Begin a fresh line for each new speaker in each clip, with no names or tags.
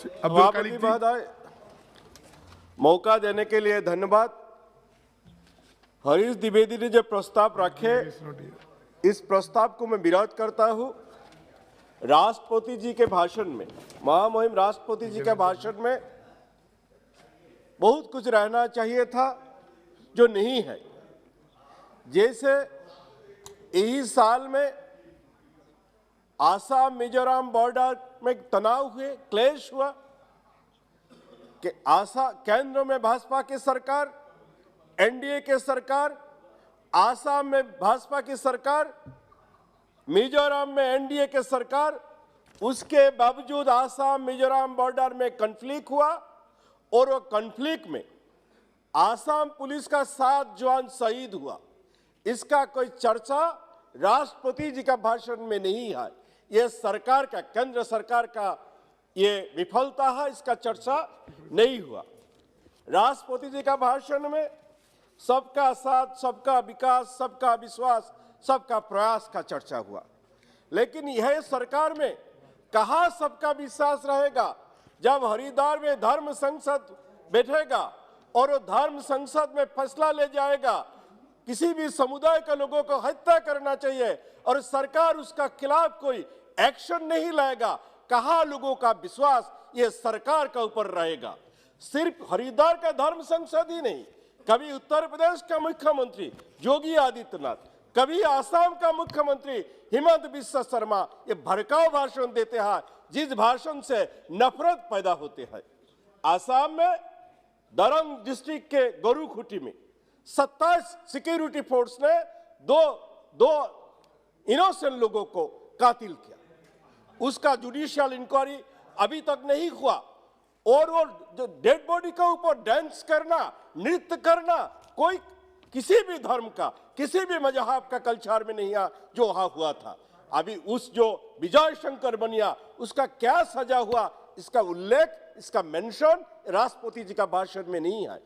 सभापति महोदय, मौका देने के लिए धन्यवाद। हरीश द्विवेदी ने जो प्रस्ताव रखे, इस प्रस्ताव को मैं विरोध करता हूं। राष्ट्रपति जी के भाषण में, महामहिम राष्ट्रपति जी के भाषण में बहुत कुछ रहना चाहिए था जो नहीं है। जैसे यही साल में आसाम मिजोरम बॉर्डर में तनाव हुए, क्लेश हुआ कि केंद्र में भाजपा की सरकार, एनडीए की सरकार, आसाम में भाजपा की सरकार, मिजोरम में एनडीए की सरकार, उसके बावजूद आसाम मिजोरम बॉर्डर में कॉन्फ्लिक्ट हुआ और वो कॉन्फ्लिक्ट में आसाम पुलिस का 7 जवान शहीद हुआ। इसका कोई चर्चा राष्ट्रपति जी का भाषण में नहीं है। ये सरकार का, केंद्र सरकार का ये विफलता है, इसका चर्चा नहीं हुआ। राष्ट्रपति जी का भाषण में सबका साथ, सबका विकास, सबका विश्वास, सबका प्रयास का चर्चा हुआ, लेकिन यह सरकार में कहाँ सबका विश्वास रहेगा जब हरिद्वार में धर्म संसद बैठेगा और वो धर्म संसद में फैसला ले जाएगा किसी भी समुदाय के लोगों को हत्या करना चाहिए और सरकार उसका खिलाफ कोई एक्शन नहीं लेगा। कहाँ लोगों का विश्वास ये सरकार के ऊपर रहेगा। सिर्फ हरिद्वार का धर्म संसद ही नहीं, कभी उत्तर प्रदेश का मुख्यमंत्री योगी आदित्यनाथ, कभी आसाम का मुख्यमंत्री हिमंत बिस्वा शर्मा ये भड़काऊ भाषण देते हैं, जिस भाषण से नफरत पैदा होते हैं। आसाम में दरंग डिस्ट्रिक्ट के गोरुखुटी में 27 सिक्योरिटी फोर्स ने दो इनोसेंट लोगों को कातिल किया। उसका जुडिशियल इंक्वायरी अभी तक नहीं हुआ और वो जो डेड बॉडी के ऊपर डांस करना, नृत्य करना, कोई किसी भी धर्म का, किसी भी मजहब का कल्चर में नहीं आ जो वहां हुआ था। अभी उस जो विजय शंकर बनिया उसका क्या सजा हुआ, इसका उल्लेख, इसका मेंशन राष्ट्रपति जी का भाषण में नहीं है।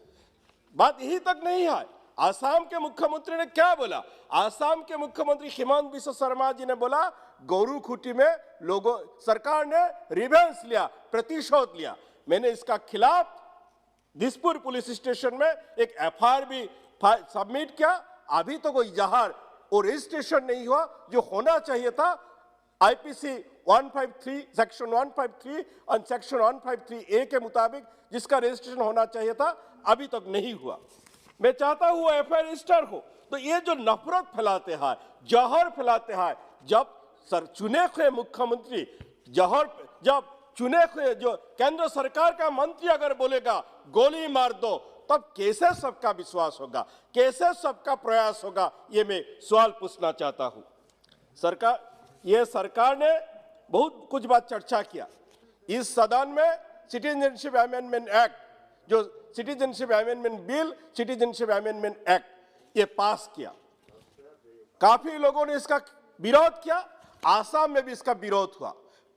बात यही तक नहीं है। आसाम के मुख्यमंत्री ने क्या बोला? आसाम के मुख्यमंत्री हिमंत बिस्वा शर्मा जी ने बोला गोरुखुटी में लोगों, सरकार ने रिवेंज लिया, प्रतिशोध लिया। मैंने इसका खिलाफ दिसपुर पुलिस स्टेशन में एक एफआईआर भी सबमिट किया। अभी तो कोई इजहार और रजिस्ट्रेशन नहीं हुआ जो होना चाहिए था। आईपीसी 153 सेक्शन 153 और सेक्शन 153A के मुताबिक जिसका रजिस्ट्रेशन होना चाहिए था अभी तक नहीं हुआ। मैं चाहता हूं एफआईआर रजिस्टर हो। तो ये जो नफरत फैलाते हैं, जहर फैलाते हैं, जब चुने हुए मुख्यमंत्री जब चुने हुए जो केंद्र सरकार का मंत्री अगर बोलेगा गोली मार दो, तब कैसे सबका विश्वास होगा, कैसे सबका प्रयास होगा? ये मैं सवाल पूछना चाहता हूं। सरकार ने बहुत कुछ बात चर्चा किया। इस सदन में सिटीजनशिप अमेंडमेंट एक्ट, जो citizenship amendment bill, citizenship amendment act ये पास किया। काफी लोगों ने इसका विरोध किया। आसाम में भी इसका विरोध हुआ।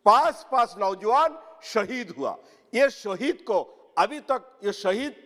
5 नौजवान शहीद हुआ। ये शहीद को अभी तक, ये शहीद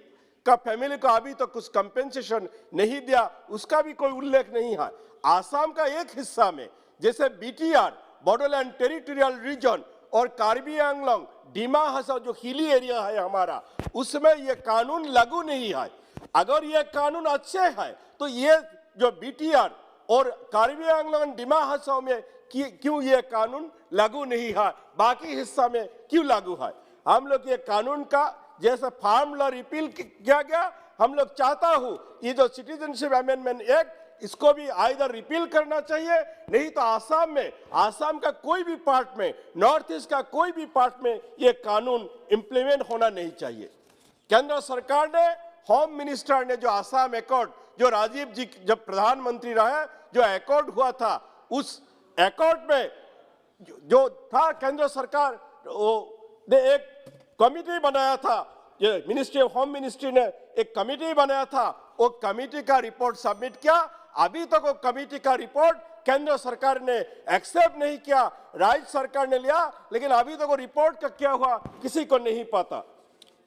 का फैमिली को अभी तक कुछ कंपेंसेशन नहीं दिया, उसका भी कोई उल्लेख नहीं है। आसाम का एक हिस्सा में जैसे बीटीआर, बोडोलैंड टेरिटोरियल रीजन, और कार्बी आंगलोंग, डिमा हसाओ जो हिली एरिया है हमारा, उसमें ये कानून लागू नहीं है। अगर ये कानून अच्छे है तो ये जो बीटीआर और कार्बी आंगलोंग, डिमा हसाओ में क्यों ये कानून लागू नहीं है, बाकी हिस्सा में क्यों लागू है? हम लोग ये कानून का जैसे फार्म लॉ रिपील किया गया, हम लोग चाहता हूं ये जो सिटीजनशिप अमेंडमेंट एक्ट इसको भी आइदर रिपील करना चाहिए, नहीं तो आसाम का कोई भी पार्ट में, नॉर्थ ईस्ट का कोई भी पार्ट में ये कानून इंप्लीमेंट होना नहीं चाहिए। केंद्र सरकार ने, होम मिनिस्टर ने जो आसाम एकॉर्ड, जो राजीव जी जब प्रधानमंत्री रहे जो एकॉर्ड हुआ था, उस एकॉर्ड में जो था केंद्र सरकार ने एक कमिटी बनाया था, ये मिनिस्ट्री ऑफ होम मिनिस्ट्री ने एक कमिटी बनाया था। वो कमिटी का रिपोर्ट सबमिट किया। अभी तक वो कमिटी का रिपोर्ट केंद्र सरकार ने एक्सेप्ट नहीं किया, राज्य सरकार ने लिया, लेकिन अभी तक वो रिपोर्ट का क्या हुआ किसी को नहीं पता।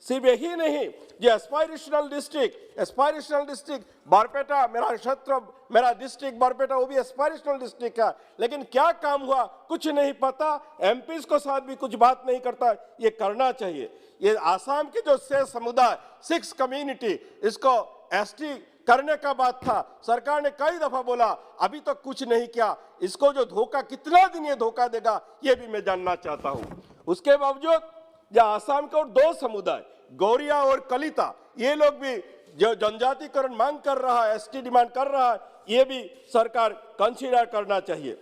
सिर्फ यही नहीं, ये एस्पायरेशनल डिस्ट्रिक्ट बारपेटा, मेरा क्षेत्र, मेरा डिस्ट्रिक्ट बारपेटा, वो भी एस्पायरेशनल डिस्ट्रिक्ट है, लेकिन क्या काम हुआ कुछ नहीं पता। एमपीज को साथ भी कुछ बात नहीं करता। ये करना चाहिए। ये आसाम के जो 6 समुदाय, 6 कम्युनिटी, इसको एसटी करने का बात था। सरकार ने कई दफा बोला, अभी तक कुछ नहीं किया। इसको जो धोखा, कितना दिन ये धोखा देगा, ये भी मैं जानना चाहता हूं। उसके बावजूद जो आसाम के और 2 समुदाय, गौरिया और कलिता, ये लोग भी जो जनजातिकरण मांग कर रहा है, एसटी डिमांड कर रहा है, ये भी सरकार कंसीडर करना चाहिए।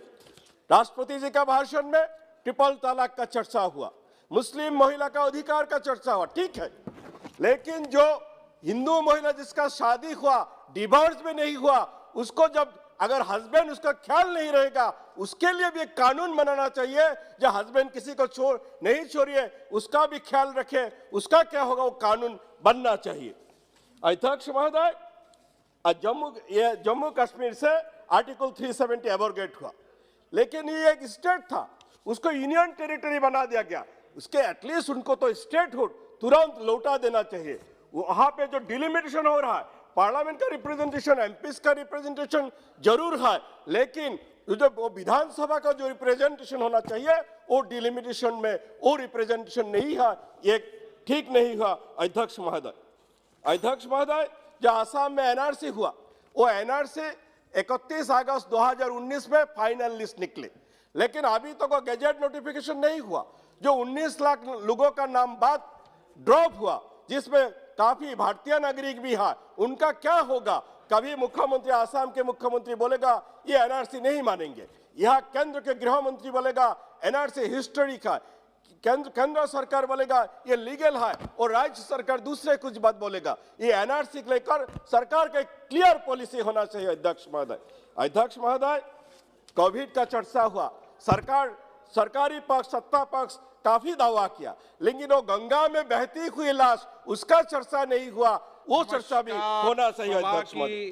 राष्ट्रपति जी का भाषण में ट्रिपल तलाक का चर्चा हुआ, मुस्लिम महिला का अधिकार का चर्चा हुआ, ठीक है, लेकिन जो हिंदू महिला जिसका शादी हुआ, डिवोर्स में नहीं हुआ, उसको जब अगर हस्बैंड उसका ख्याल नहीं रहेगा, उसके लिए भी एक कानून बनाना चाहिए। जो हस्बैंड किसी को नहीं छोड़िए, उसका भी ख्याल रखे, उसका क्या होगा, वो कानून बनना चाहिए। अध्यक्ष महोदय, जम्मू कश्मीर से आर्टिकल 370 एब्रोगेट हुआ, लेकिन ये एक स्टेट था, उसको यूनियन टेरिटरी बना दिया गया। उसके एटलीस्ट उनको तो स्टेटहुड तुरंत लौटा देना चाहिए। वहां पे जो डिलिमिटेशन हो रहा है, पार्लियामेंट का रिप्रेजेंटेशन, एमपीस का रिप्रेजेंटेशन जरूर है, लेकिन जो वो विधानसभा का जो रिप्रेजेंटेशन होना चाहिए, वो डिलिमिटेशन में वो रिप्रेजेंटेशन नहीं है, ये ठीक नहीं हुआ। अध्यक्ष महोदय, जो आसाम में एनआरसी हुआ, वो एनआरसी 31 अगस्त 2019 में फाइनल लिस्ट निकले, लेकिन अभी तक वो गैजेट नोटिफिकेशन नहीं हुआ। जो 19 लाख लोगों का नाम बाद ड्रॉप हुआ, जिसमें काफी भारतीय नागरिक भी है, उनका क्या होगा? कभी मुख्यमंत्री, आसाम के मुख्यमंत्री बोलेगा ये एनआरसी नहीं मानेंगे, यहाँ केंद्र के गृह मंत्री बोलेगा एनआरसी हिस्टोरिक है, केंद्र सरकार बोलेगा ये लीगल है, और राज्य सरकार दूसरे कुछ बात बोलेगा। ये एनआरसी को लेकर सरकार का क्लियर पॉलिसी होना चाहिए। अध्यक्ष महोदय, कोविड का चर्चा हुआ, सरकारी पक्ष, सत्ता पक्ष काफी दावा किया, लेकिन वो गंगा में बहती हुई लाश, उसका चर्चा नहीं हुआ, वो चर्चा भी होना चाहिए। अध्यक्ष महोदय,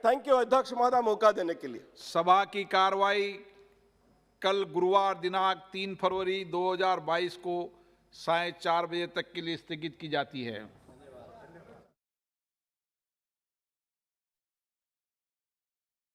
थैंक यू अध्यक्ष महोदय, मौका देने के लिए।
सभा की कार्रवाई कल गुरुवार दिनांक 3 फरवरी 2022 को 4:30 बजे तक के लिए स्थगित की जाती है।